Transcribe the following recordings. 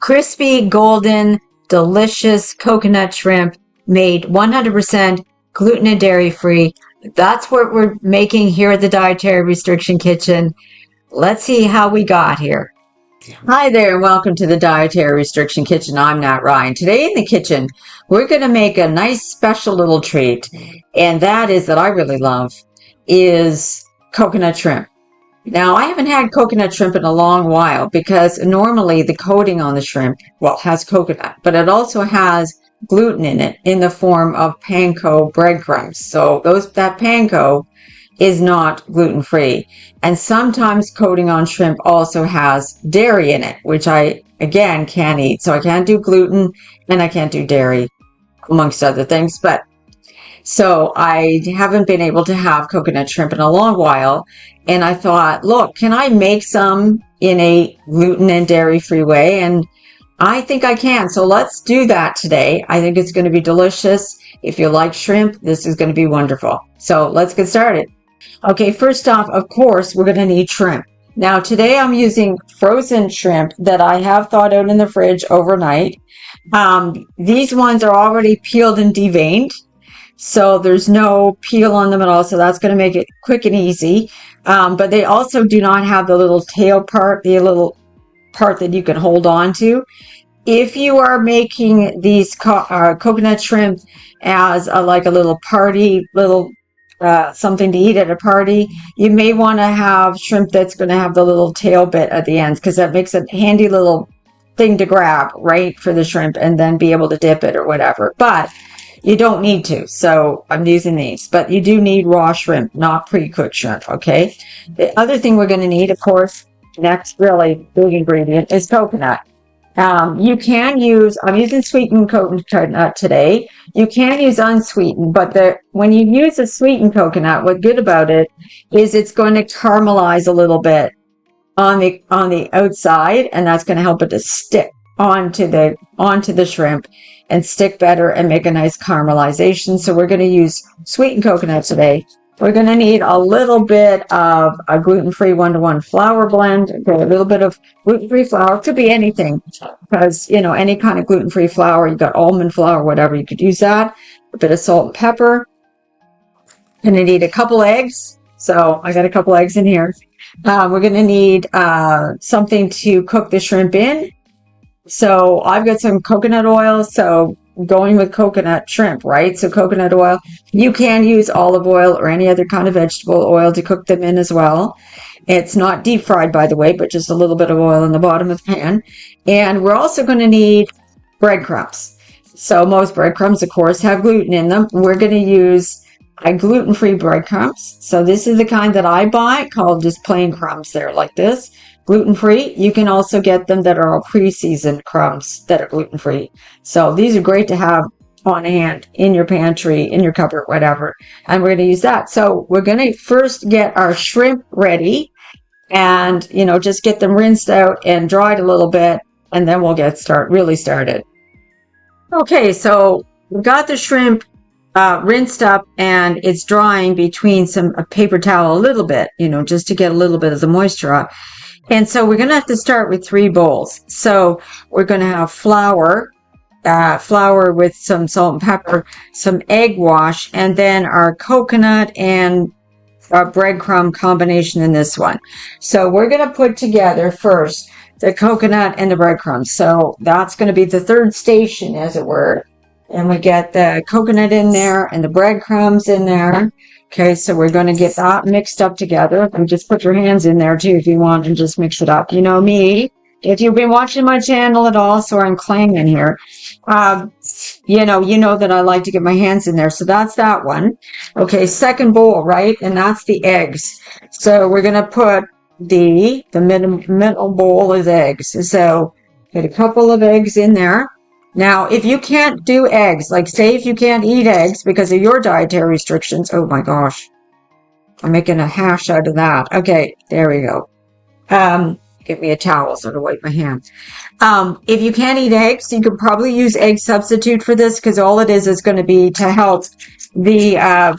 crispy, golden, delicious coconut shrimp made 100% gluten and dairy free. That's what we're making here at the Dietary Restriction Kitchen. Let's see how we got here. Hi there, and welcome to the Dietary Restriction Kitchen. I'm Nat Ryan. Today in the kitchen, we're going to make a nice special little treat, and that I really love is coconut shrimp. Now, I haven't had coconut shrimp in a long while because normally the coating on the shrimp, has coconut, but it also has gluten in it in the form of panko breadcrumbs. So that panko is not gluten-free. And sometimes coating on shrimp also has dairy in it, which I, again, can't eat. So I can't do gluten and I can't do dairy, amongst other things. So I haven't been able to have coconut shrimp in a long while. And I thought, look, can I make some in a gluten and dairy-free way? And I think I can. So let's do that today. I think it's going to be delicious. If you like shrimp, this is going to be wonderful. So let's get started. Okay, first off, of course, we're going to need shrimp. Now, today I'm using frozen shrimp that I have thawed out in the fridge overnight. These ones are already peeled and deveined, so there's no peel on them at all, so that's going to make it quick and easy. But they also do not have the little tail part, the little part that you can hold on to. If you are making these coconut shrimp as like a little party, something to eat at a party, you may want to have shrimp that's going to have the little tail bit at the ends, because that makes a handy little thing to grab, right, for the shrimp, and then be able to dip it or whatever. But you don't need to, so I'm using these. But you do need raw shrimp, not pre-cooked shrimp, okay? The other thing we're going to need, of course, next really big ingredient is coconut. You can use, I'm using sweetened coconut today. You can use unsweetened, but when you use a sweetened coconut, what's good about it is it's going to caramelize a little bit on the outside, and that's going to help it to stick onto the shrimp and stick better and make a nice caramelization. So we're going to use sweetened coconut today. We're going to need a little bit of a gluten-free 1-to-1 flour blend. Okay, a little bit of gluten-free flour. It could be anything, because, any kind of gluten-free flour. You got almond flour, whatever, you could use that. A bit of salt and pepper. Going to need a couple eggs. So I got a couple eggs in here. We're going to need something to cook the shrimp in. So I've got some coconut oil. So going with coconut shrimp, right? So coconut oil. You can use olive oil or any other kind of vegetable oil to cook them in as well. It's not deep fried, by the way, but just a little bit of oil in the bottom of the pan. And we're also going to need breadcrumbs. So most breadcrumbs, of course, have gluten in them. We're going to use gluten-free breadcrumbs. So this is the kind that I buy, called just plain crumbs. They're like this. Gluten-free. You can also get them that are all pre-seasoned crumbs that are gluten-free. So these are great to have on hand in your pantry, in your cupboard, whatever. And we're going to use that. So we're going to first get our shrimp ready and, just get them rinsed out and dried a little bit, and then we'll get really started. Okay, so we've got the shrimp rinsed up, and it's drying between a paper towel a little bit, just to get a little bit of the moisture off. And so we're going to have to start with 3 bowls. So we're going to have flour with some salt and pepper, some egg wash, and then our coconut and our breadcrumb combination in this one. So we're going to put together first the coconut and the breadcrumbs. So that's going to be the third station, as it were. And we get the coconut in there and the breadcrumbs in there. Okay, so we're going to get that mixed up together. And just put your hands in there too if you want, and just mix it up. You know me, if you've been watching my channel at all, so I'm clanging here. You know that I like to get my hands in there. So that's that one. Okay, second bowl, right? And that's the eggs. So we're going to put the middle bowl is eggs. So get a couple of eggs in there. Now, if you can't do eggs, like say if you can't eat eggs because of your dietary restrictions, oh my gosh, I'm making a hash out of that. Okay, there we go. Get me a towel so to wipe my hands. If you can't eat eggs, you could probably use egg substitute for this, because all it is going to be to help the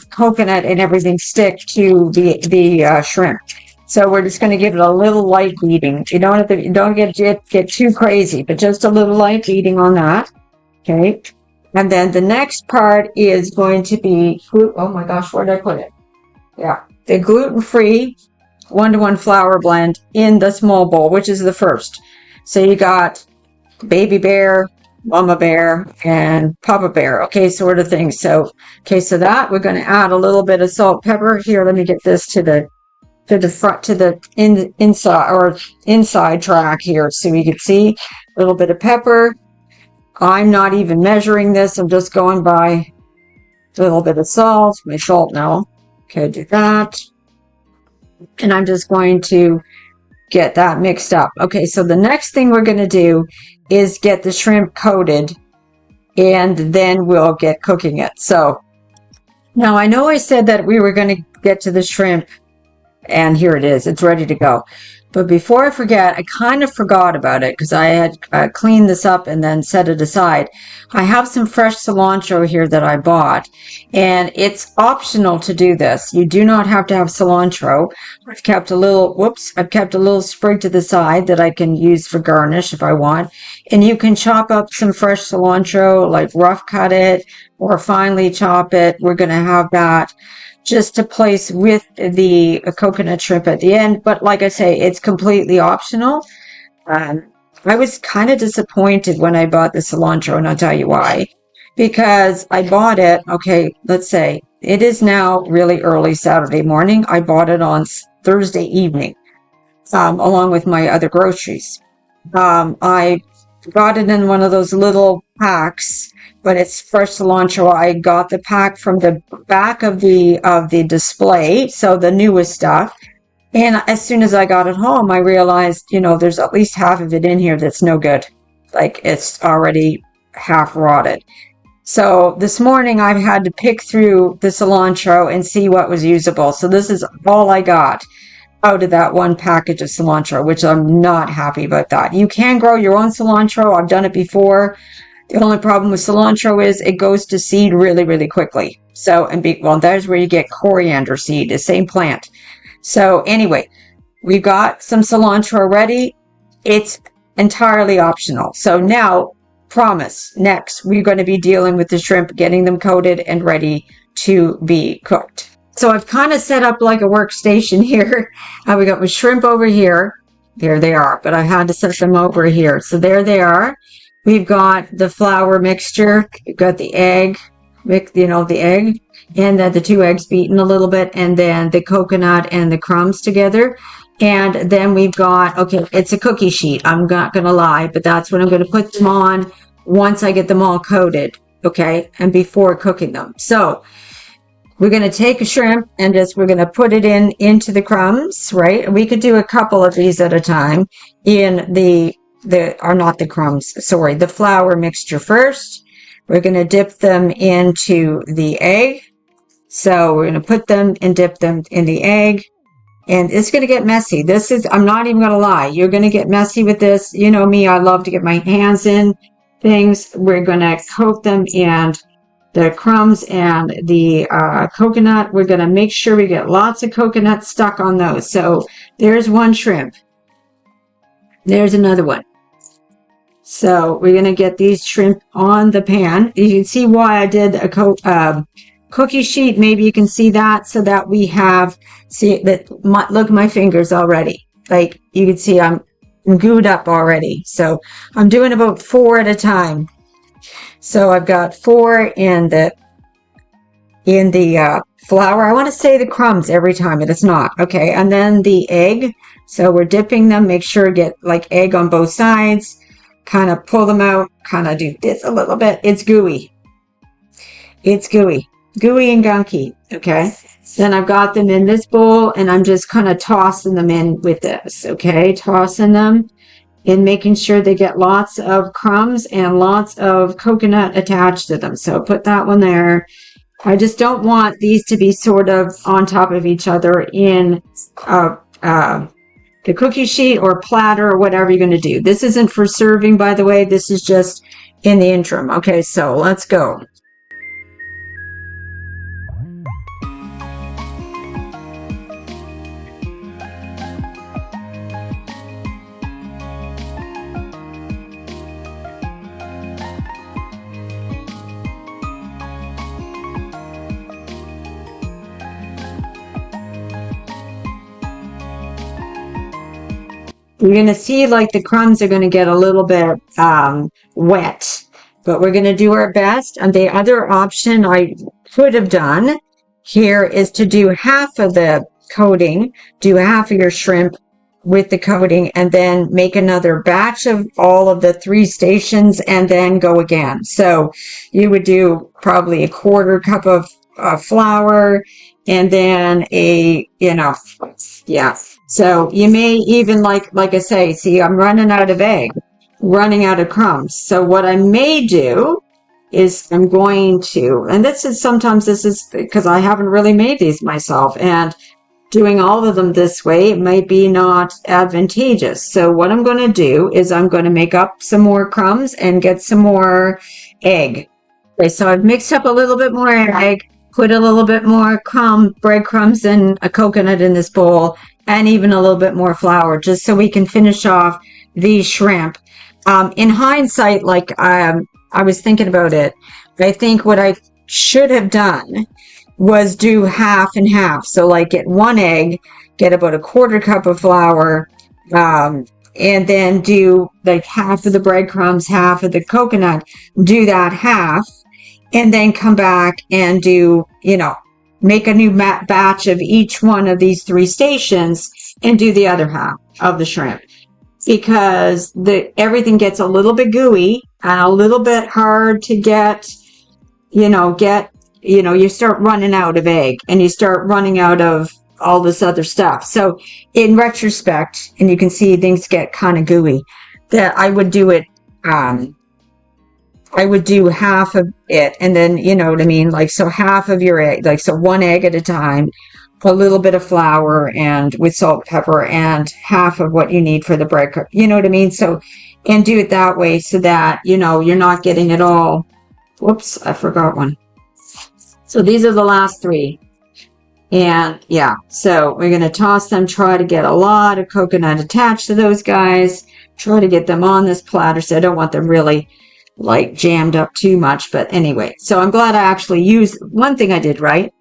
coconut and everything stick to the shrimp. So we're just going to give it a little light beating. You don't have to, you don't get too crazy, but just a little light beating on that. Okay. And then the next part is going to be, oh my gosh, where did I put it? Yeah. The gluten-free 1-to-1 flour blend in the small bowl, which is the first. So you got baby bear, mama bear, and papa bear. Okay, sort of thing. So, okay, so that we're going to add a little bit of salt, pepper. Here, let me get this to the front, to the inside track here, so you can see a little bit of pepper. I'm not even measuring this. I'm just going by a little bit of salt. My salt now. Okay, do that. And I'm just going to get that mixed up. Okay, so the next thing we're going to do is get the shrimp coated, and then we'll get cooking it. So now I know I said that we were going to get to the shrimp, and here it is. It's ready to go. But before I forget, I kind of forgot about it because I had cleaned this up and then set it aside. I have some fresh cilantro here that I bought, and it's optional to do this. You do not have to have cilantro. I've kept a little sprig to the side that I can use for garnish if I want. And you can chop up some fresh cilantro, like rough cut it or finely chop it. We're going to have that just to place with the coconut shrimp at the end. But like I say, it's completely optional. I was kind of disappointed when I bought the cilantro, and I'll tell you why. Because I bought it, okay, let's say it is now really early Saturday morning. I bought it on Thursday evening, along with my other groceries. I got it in one of those little packs, but it's fresh cilantro. I got the pack from the back of the display, so the newest stuff. And as soon as I got it home, I realized, there's at least half of it in here that's no good. Like, it's already half rotted. So this morning I've had to pick through the cilantro and see what was usable. So this is all I got out of that one package of cilantro, which I'm not happy about that. You can grow your own cilantro. I've done it before. The only problem with cilantro is it goes to seed really, really quickly. So, there's where you get coriander seed, the same plant. So anyway, we've got some cilantro ready. It's entirely optional. So now, promise, next, we're going to be dealing with the shrimp, getting them coated and ready to be cooked. So I've kind of set up like a workstation here. We got my shrimp over here. There they are, but I had to set them over here. So there they are. We've got the flour mixture. We've got the egg, the egg, and then the 2 eggs beaten a little bit, and then the coconut and the crumbs together. And then we've got, okay, it's a cookie sheet. I'm not going to lie, but that's what I'm going to put them on once I get them all coated, okay, and before cooking them. So we're going to take a shrimp and we're going to put it into the crumbs, right? We could do a couple of these at a time in the flour mixture first. We're going to dip them into the egg. So we're going to put them and dip them in the egg. And it's going to get messy. I'm not even going to lie. You're going to get messy with this. You know me, I love to get my hands in things. We're going to coat them in the crumbs and the coconut. We're going to make sure we get lots of coconut stuck on those. So there's one shrimp. There's another one. So we're going to get these shrimp on the pan. You can see why I did a cookie sheet. Maybe you can see that, so that we have, look at my fingers already. Like, you can see I'm gooed up already. So I'm doing about 4 at a time. So I've got 4 in the flour. I want to say the crumbs every time, but it's not. Okay, and then the egg. So we're dipping them. Make sure to get like egg on both sides. Kind of pull them out. Kind of do this a little bit. It's gooey. It's gooey. Gooey and gunky. Okay. Then I've got them in this bowl, and I'm just kind of tossing them in with this. Okay, tossing them and making sure they get lots of crumbs and lots of coconut attached to them. So put that one there. I just don't want these to be sort of on top of each other in the cookie sheet or platter or whatever you're going to do. This isn't for serving, by the way. This is just in the interim. Okay, so let's go. You're going to see like the crumbs are going to get a little bit wet, but we're going to do our best. And the other option I could have done here is to do half of the coating, do half of your shrimp with the coating, and then make another batch of all of the 3 stations and then go again. So you would do probably a quarter cup of flour, and then yeah. So you may even like I say, see, I'm running out of egg, running out of crumbs. So what I may do is I'm going to, and this is because I haven't really made these myself, and doing all of them this way might be not advantageous. So what I'm going to do is I'm going to make up some more crumbs and get some more egg. Okay, so I've mixed up a little bit more egg, put a little bit more breadcrumbs and a coconut in this bowl, and even a little bit more flour, just so we can finish off these shrimp. In hindsight, I was thinking about it, I think what I should have done was do half and half. So like get 1 egg, get about a quarter cup of flour, and then do like half of the breadcrumbs, half of the coconut, do that half, and then come back and do, make a new batch of each one of these 3 stations and do the other half of the shrimp. Because everything gets a little bit gooey and a little bit hard to you start running out of egg and you start running out of all this other stuff. So in retrospect, and you can see things get kind of gooey, that I would do it, I would do half of it, and then, you know what I mean? Like, so half of your egg, like, so 1 egg at a time, a little bit of flour and with salt and pepper, and half of what you need for the bread. You know what I mean? So, and do it that way so that, you're not getting it all. Whoops, I forgot one. So these are the last 3. And yeah, so we're going to toss them, try to get a lot of coconut attached to those guys, try to get them on this platter. So I don't want them really like jammed up too much. But anyway, so I'm glad I actually used one thing I did right,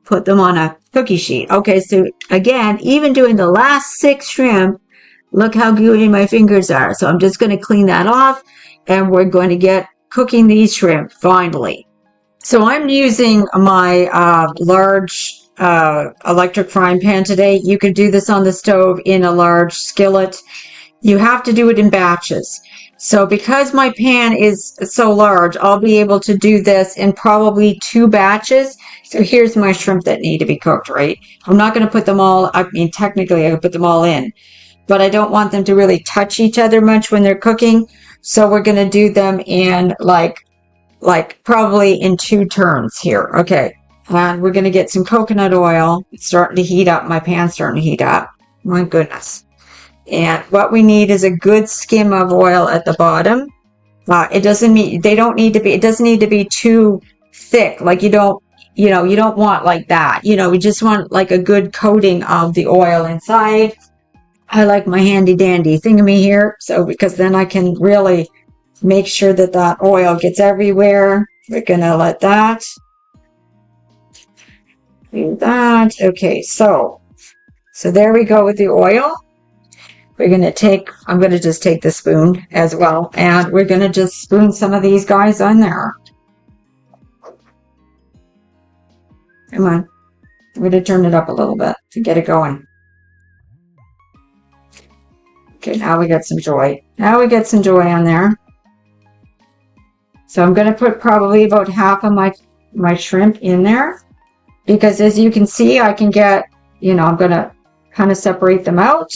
put them on a cookie sheet. Okay, so again, even doing the last 6 shrimp, look how gooey my fingers are. So I'm just going to clean that off, and we're going to get cooking these shrimp finally. So I'm using my large electric frying pan today. You could do this on the stove in a large skillet. You have to do it in batches. So because my pan is so large, I'll be able to do this in probably 2 batches. So here's my shrimp that need to be cooked, right? I'm not going to put them all, I mean, technically I could put them all in, but I don't want them to really touch each other much when they're cooking. So we're going to do them in like probably in 2 turns here. Okay. And we're going to get some coconut oil. It's starting to heat up. My pan's starting to heat up. My goodness. And what we need is a good skim of oil at the bottom. It doesn't need to be too thick. Like you don't want like that. We just want like a good coating of the oil inside. I like my handy dandy thingamy here. So because then I can really make sure that oil gets everywhere. We're going to let that do that. Okay, so there we go with the oil. I'm going to just take the spoon as well, and we're going to just spoon some of these guys on there. Come on. I'm going to turn it up a little bit to get it going. Okay, now we got some joy. Now we get some joy on there. So I'm going to put probably about half of my shrimp in there, because as you can see, I can get, I'm going to kind of separate them out.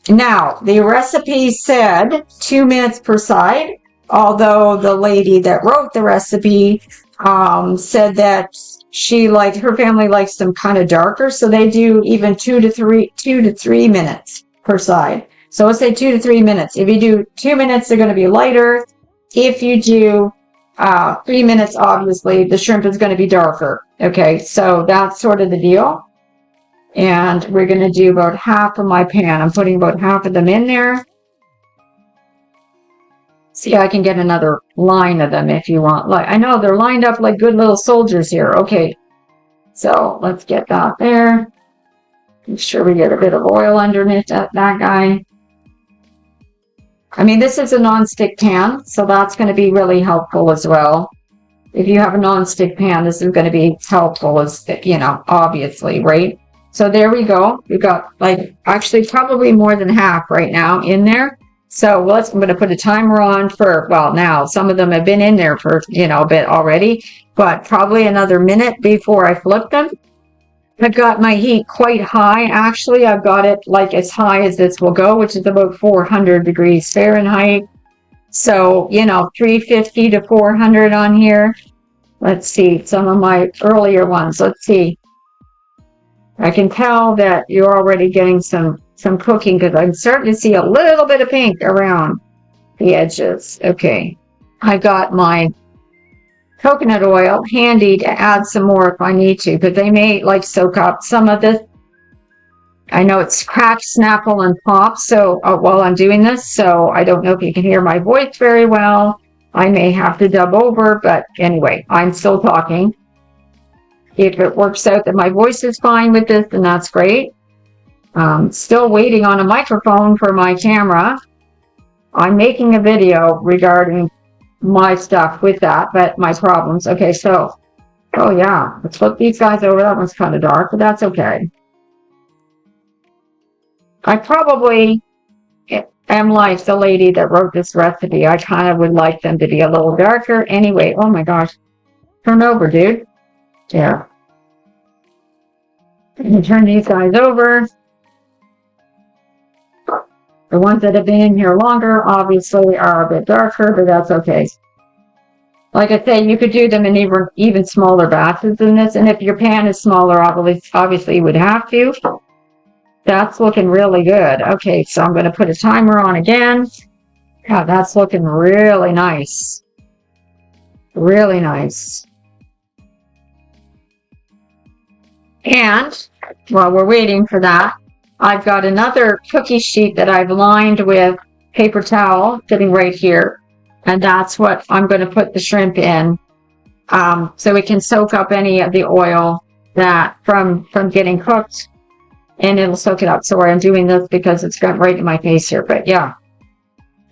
Now, the recipe said 2 minutes per side, although the lady that wrote the recipe said that her family likes them kind of darker, so they do even 2 to 3 minutes per side. So let's say 2 to 3 minutes. If you do 2 minutes, they're going to be lighter. If you do 3 minutes, obviously, the shrimp is going to be darker. Okay, so that's sort of the deal. And we're going to do about half of my pan. I'm putting about half of them in there. See, I can get another line of them if you want. Like, I know they're lined up like good little soldiers here. Okay, so let's get that there. Make sure we get a bit of oil underneath that guy. I mean, this is a non-stick pan, so that's going to be really helpful as well. If you have a non-stick pan, this is going to be helpful, as you know, obviously, right? So there we go. We've got like actually probably more than half right now in there. So I'm going to put a timer on for, well, now some of them have been in there for, you know, a bit already, but probably another minute before I flip them. I've got my heat quite high. Actually, I've got it like as high as this will go, which is about 400 degrees Fahrenheit. So, you know, 350 to 400 on here. Let's see some of my earlier ones. Let's see. I can tell that you're already getting some cooking because I'm starting to see a little bit of pink around the edges. Okay. I got my coconut oil handy to add some more if I need to, because they may like soak up some of this. I know it's crack, snapple, and pop so while I'm doing this, so I don't know if you can hear my voice very well. I may have to dub over, but anyway, I'm still talking. If it works out that my voice is fine with this, then that's great. Still waiting on a microphone for my camera. I'm making a video regarding my stuff with that, but my problems. Okay, so, oh yeah, let's flip these guys over. That one's kind of dark, but that's okay. I probably am like the lady that wrote this recipe. I kind of would like them to be a little darker. Anyway, oh my gosh. Turn over, dude. Yeah. And turn these guys over. The ones that have been in here longer obviously are a bit darker, but that's okay. Like I say, you could do them in even smaller batches than this. And if your pan is smaller, obviously you would have to. That's looking really good. Okay, so I'm going to put a timer on again. God, that's looking really nice. Really nice. And while we're waiting for that, I've got another cookie sheet that I've lined with paper towel sitting right here. And that's what I'm going to put the shrimp in. So it can soak up any of the oil that from getting cooked. And it'll soak it up. Sorry, I'm doing this because it's got right in my face here. But yeah,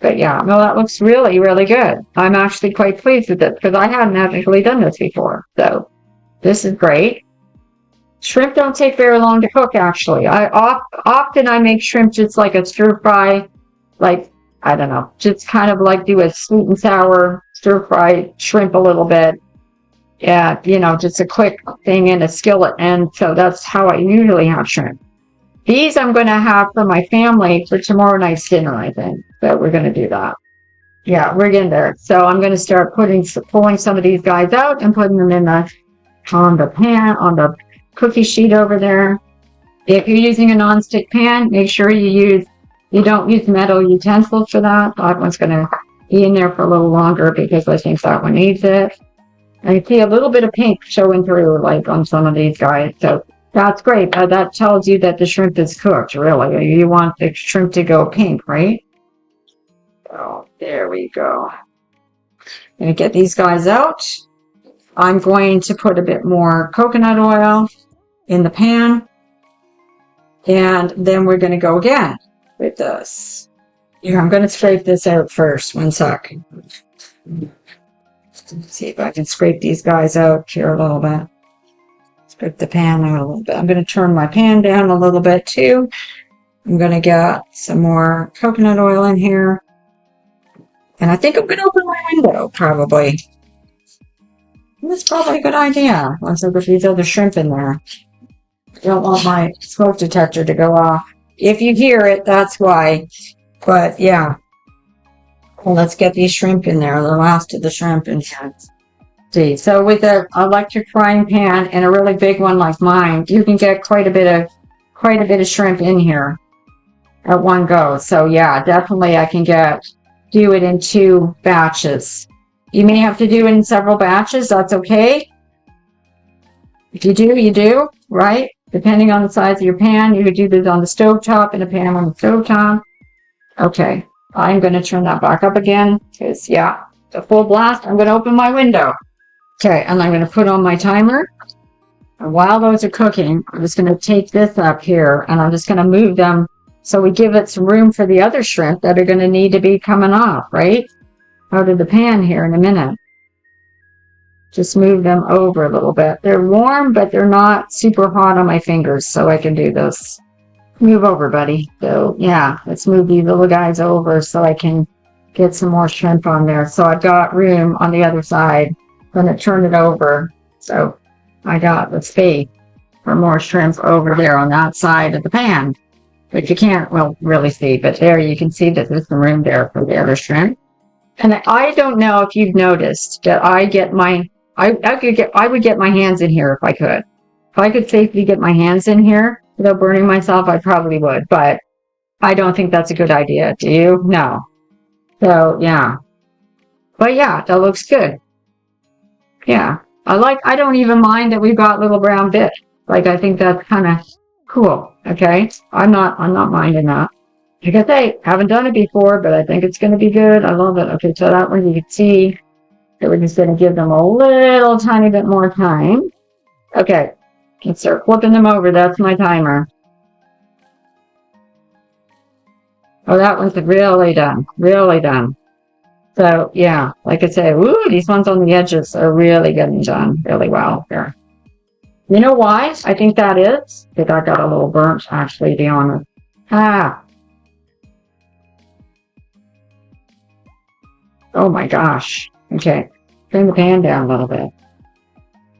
no, that looks really, really good. I'm actually quite pleased with it because I hadn't actually done this before. So this is great. Shrimp don't take very long to cook, actually. Often I make shrimp just like a stir fry, like, I don't know, just kind of like do a sweet and sour stir fry shrimp a little bit. Yeah, you know, just a quick thing in a skillet. And so that's how I usually have shrimp. These I'm going to have for my family for tomorrow night's dinner, I think. But we're going to do that. Yeah, we're getting there. So I'm going to start pulling some of these guys out and putting them in on the cookie sheet over there. If you're using a non-stick pan, make sure you don't use metal utensils for that. That one's going to be in there for a little longer because I think that one needs it. I see a little bit of pink showing through, like on some of these guys. So that's great. That tells you that the shrimp is cooked, really. You want the shrimp to go pink, right? Oh, there we go. I'm going to get these guys out. I'm going to put a bit more coconut oil in the pan. And then we're going to go again with this. Here, I'm going to scrape this out first. One sec. See if I can scrape these guys out here a little bit. Scrape the pan out a little bit. I'm going to turn my pan down a little bit too. I'm going to get some more coconut oil in here. And I think I'm going to open my window, probably. That's probably a good idea. Once I put these other shrimp in there. I don't want my smoke detector to go off. If you hear it, that's why. But yeah. Well, let's get these shrimp in there. The last of the shrimp in here. See, so with an electric frying pan and a really big one like mine, you can get quite a bit of shrimp in here at one go. So yeah, definitely I can do it in 2 batches. You may have to do it in several batches. That's okay. If you do, you do, right? Depending on the size of your pan, you could do this on the stovetop in a pan on the stovetop. Okay, I'm going to turn that back up again because yeah, the full blast. I'm going to open my window. Okay, and I'm going to put on my timer. And while those are cooking, I'm just going to take this up here and I'm just going to move them So we give it some room for the other shrimp that are going to need to be coming off, right? Out of the pan here in a minute. Just move them over a little bit. They're warm, but they're not super hot on my fingers, so I can do this. Move over, buddy. So, yeah, let's move these little guys over so I can get some more shrimp on there. So I've got room on the other side. I'm going to turn it over. So I got the space for more shrimp over there on that side of the pan. But you can't, well, really see. But there you can see that there's some room there for the other shrimp. And I don't know if you've noticed that I would get my hands in here if I could. If I could safely get my hands in here without burning myself, I probably would. But I don't think that's a good idea. Do you? No. So, yeah. But yeah, that looks good. Yeah. I don't even mind that we've got little brown bits. Like, I think that's kind of cool. Okay. I'm not minding that. Like I say, haven't done it before, but I think it's going to be good. I love it. Okay. So that one you can see that we're just going to give them a little tiny bit more time. Okay. Let's start flipping them over. That's my timer. Oh, that one's really done. Really done. So, yeah, like I say, woo, these ones on the edges are really getting done really well here. You know why I think that is? Because I got a little burnt, actually, to be honest. Oh, my gosh. Okay. Turn the pan down a little bit.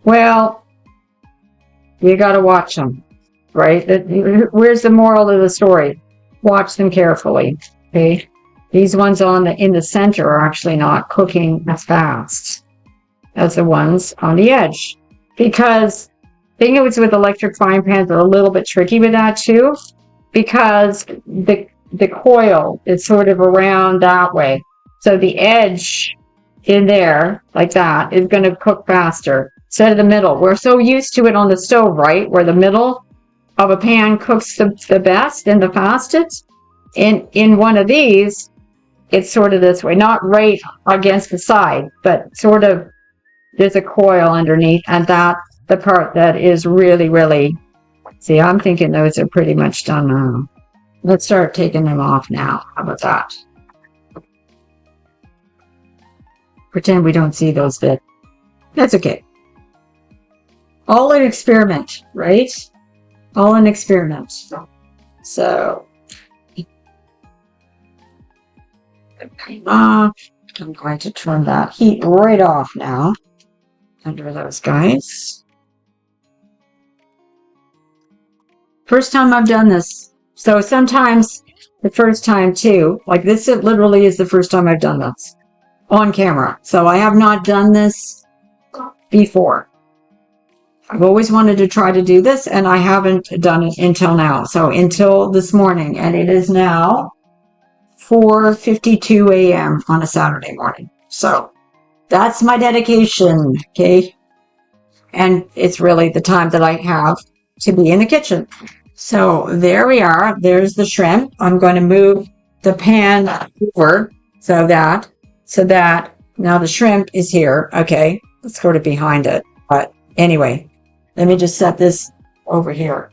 Well, you got to watch them, right? Where's the moral of the story? Watch them carefully, okay? These ones in the center are actually not cooking as fast as the ones on the edge. Because the thing is with electric frying pans are a little bit tricky with that too. Because the coil is sort of around that way. So the edge in there, like that, is going to cook faster instead of the middle. We're so used to it on the stove, right? Where the middle of a pan cooks the best and the fastest. In one of these, it's sort of this way, not right against the side, but sort of there's a coil underneath, and that's the part that is really, really, see, I'm thinking those are pretty much done now. Let's start taking them off now. How about that? Pretend we don't see those bits. That's okay. All an experiment, right? All an experiment. So, I'm going to turn that heat right off now under those guys. First time I've done this. So sometimes the first time too, like this, it literally is the first time I've done this on camera. So I have not done this before. I've always wanted to try to do this, and I haven't done it until now. So until this morning, and it is now 4:52 a.m. on a Saturday morning. So that's my dedication, okay? And it's really the time that I have to be in the kitchen. So there we are. There's the shrimp. I'm going to move the pan over so that now the shrimp is here. Okay, let's go to behind it. But anyway, let me just set this over here.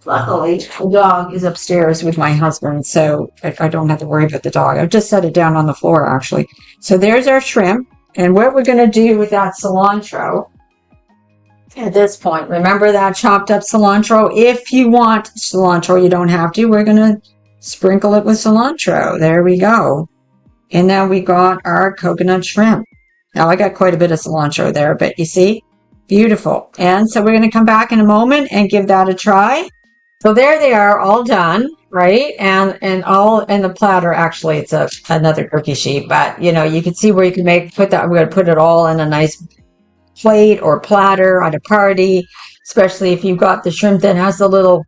Luckily, the dog is upstairs with my husband, so I don't have to worry about the dog. I've just set it down on the floor, actually. So there's our shrimp. And what we're going to do with that cilantro at this point, remember that chopped up cilantro? If you want cilantro, you don't have to. We're going to sprinkle it with cilantro. There we go. And now we got our coconut shrimp. Now I got quite a bit of cilantro there, but you see, beautiful. And so we're going to come back in a moment and give that a try. So there they are, all done, right? And all in the platter. Actually, it's another cookie sheet, but you know, you can see where you can put that. We're going to put it all in a nice plate or platter at a party, especially if you've got the shrimp that has the little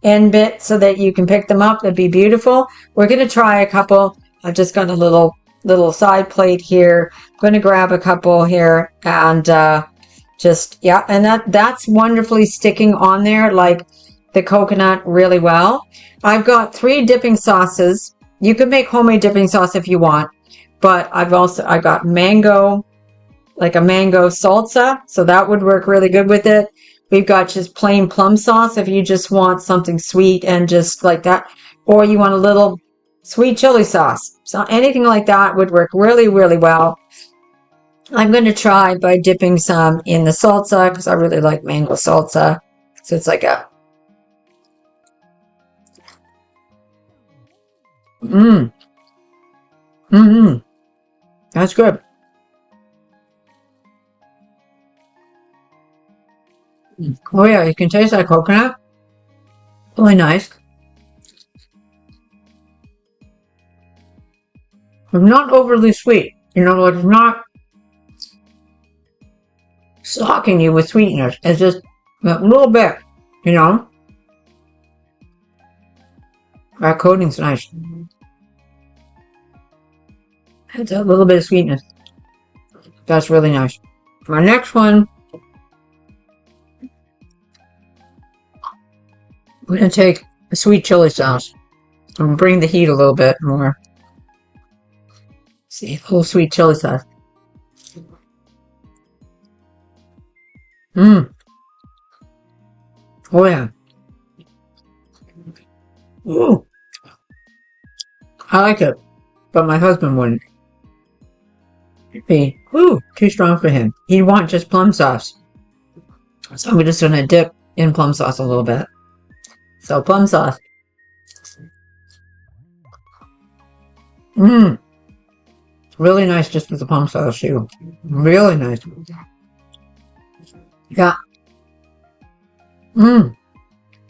end bit so that you can pick them up. That'd be beautiful. We're going to try a couple. I've just got a little side plate here. I'm going to grab a couple here and yeah, and that's wonderfully sticking on there like the coconut really well. I've got 3 dipping sauces. You can make homemade dipping sauce if you want, but I've got mango, like a mango salsa, so that would work really good with it. We've got just plain plum sauce if you just want something sweet and just like that. or you want a little sweet chili sauce. So anything like that would work really, really well. I'm going to try by dipping some in the salsa because I really like mango salsa. So it's like a that's good. Oh yeah, you can taste that coconut. Really nice. It's not overly sweet. You know, it's not stalking you with sweetness. It's just a little bit, you know. That coating's nice. It's a little bit of sweetness. That's really nice. My next one, we're going to take a sweet chili sauce and bring the heat a little bit more. See, a little sweet chili sauce. Oh yeah. Ooh. I like it, but my husband wouldn't. It'd be, too strong for him. He'd want just plum sauce. So I'm just going to dip in plum sauce a little bit. So plum sauce. Really nice just with the plum sauce too. Really nice. Yeah.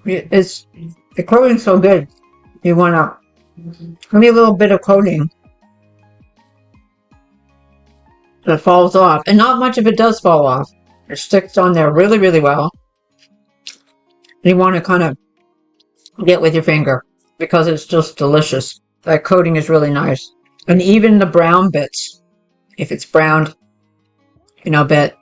It's, the coating's so good. You want to, only a little bit of coating that falls off. And not much of it does fall off. It sticks on there really, really well. You want to kind of get with your finger because it's just delicious. That coating is really nice. And even the brown bits, if it's browned, you know, bit,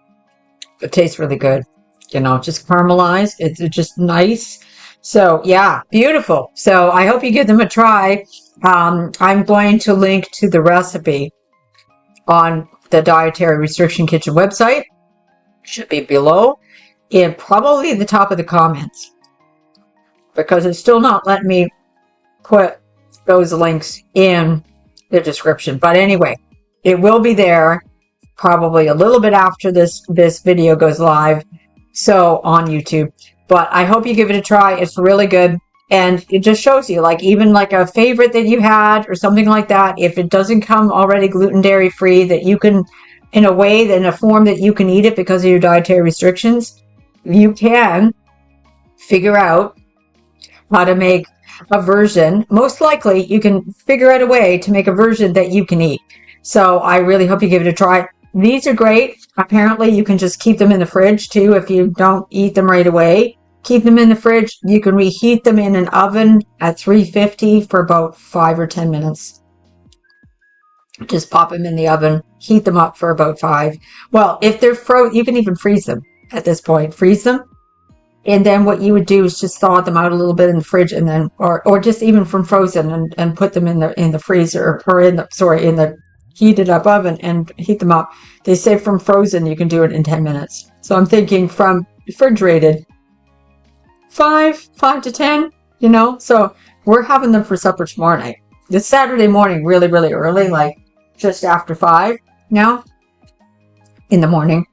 it tastes really good. You know, just caramelized. It's just nice. So yeah, beautiful. So I hope you give them a try. I'm going to link to the recipe on the Dietary Restriction Kitchen website. Should be below in probably the top of the comments because it's still not letting me put those links in the description. But anyway, it will be there probably a little bit after this video goes live, so on YouTube. But I hope you give it a try. It's really good. And it just shows you, like, even like a favorite that you had or something like that, if it doesn't come already gluten dairy free, that you can, in a way, in a form that you can eat it because of your dietary restrictions, you can figure out how to make a version. Most likely you can figure out a way to make a version that you can eat. So I really hope you give it a try. These are great. Apparently you can just keep them in the fridge too if you don't eat them right away. Keep them in the fridge. You can reheat them in an oven at 350 for about 5 or 10 minutes. Just pop them in the oven, heat them up for about 5. Well, if they're frozen, you can even freeze them at this point. Freeze them. And then what you would do is just thaw them out a little bit in the fridge, and then, or just even from frozen, and put them in the freezer, or in the heated up oven and heat them up. They say from frozen you can do it in 10 minutes. So I'm thinking from refrigerated, 5 to 10, you know. So we're having them for supper tomorrow night. This Saturday morning, really, really early, like just after 5 now in the morning.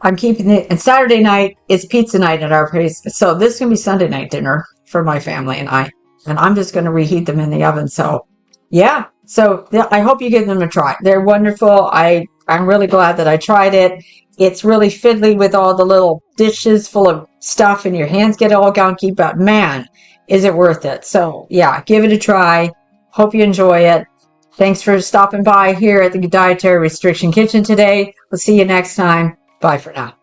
I'm keeping it, and Saturday night is pizza night at our place. So this is going to be Sunday night dinner for my family and I. And I'm just going to reheat them in the oven. So yeah. So I hope you give them a try. They're wonderful. I'm really glad that I tried it. It's really fiddly with all the little dishes full of stuff and your hands get all gunky, but man, is it worth it. So yeah, give it a try. Hope you enjoy it. Thanks for stopping by here at the Dietary Restriction Kitchen today. We'll see you next time. Bye for now.